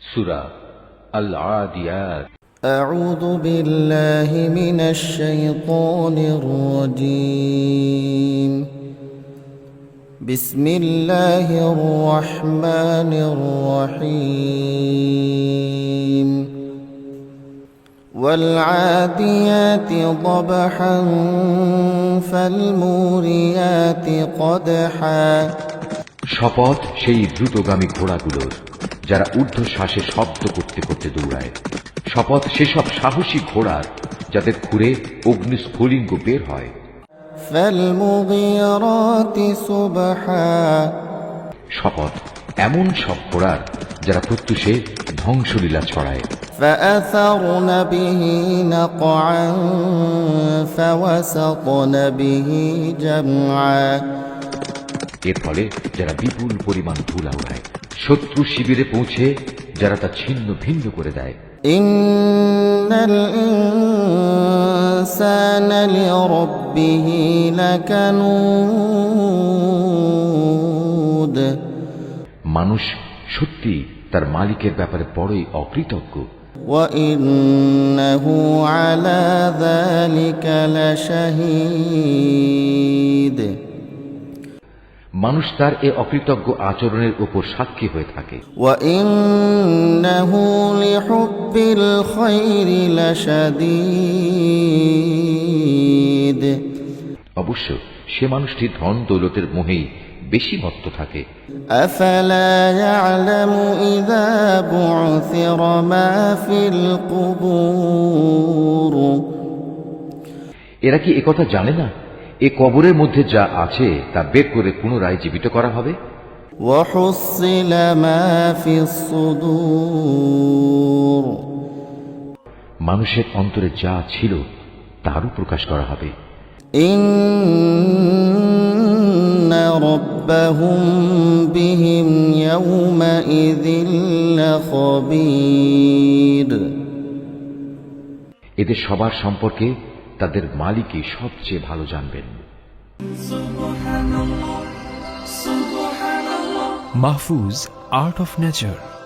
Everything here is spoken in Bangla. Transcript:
সূরা আল আদিয়াত। أعوذ بالله من الشيطان الرجيم. بسم الله الرحمن الرحيم. والعاديات ضبحا فالموريات قدحا. শপথ সেই দ্রুতগামী ঘোড়াগুলোর যারা ঊর্ধ্বশ্বাসে শব্দ করতে করতে দৌড়ায়। শপথ সেসব সাহসী ঘোড়ার যাদের খুরে অগ্নিস্ফুলিঙ্গ বের হয়। فالمغيرات صبحا. শপথ এমন সব ঘোড়ার যারা প্রত্যুষে ধ্বংসলীলা ছড়ায়। فأثرن به نقعا فوسطن به جمعا. এর ফলে যারা বিপুল পরিমাণ ধুলা উড়ায়, শত্রু শিবিরে পৌঁছে যারা তা ছিন্ন ভিন্ন করে দেয়। إن الإنسان لربه لكنود. মানুষ সত্যি তার মালিকের ব্যাপারে বড়ই অকৃতজ্ঞ। وإنه على ذلك لشهيد. মানুষ তার এ অকৃতজ্ঞ আচরণের উপর সাক্ষী হয়ে থাকে। وإنه لحب الخير لشديد. অবশ্য সে মানুষটি ধন দৌলতের মোহেই বেশি মত্ত থাকে। أفلا يعلم إذا بعثر ما في القبور. এরা কি একথা জানে না এ কবরের মধ্যে যা আছে তা বের করে পুনরায় জীবিত করা হবে। وحصل ما في الصدور. মানুষের অন্তরে যা ছিল তারও প্রকাশ করা হবে। إن ربهم بهم يومئذ لخبير. এদের সবার সম্পর্কে তাদের মালিকই সবচেয়ে ভালো জানবেন। Mahfuz, Art of Nature.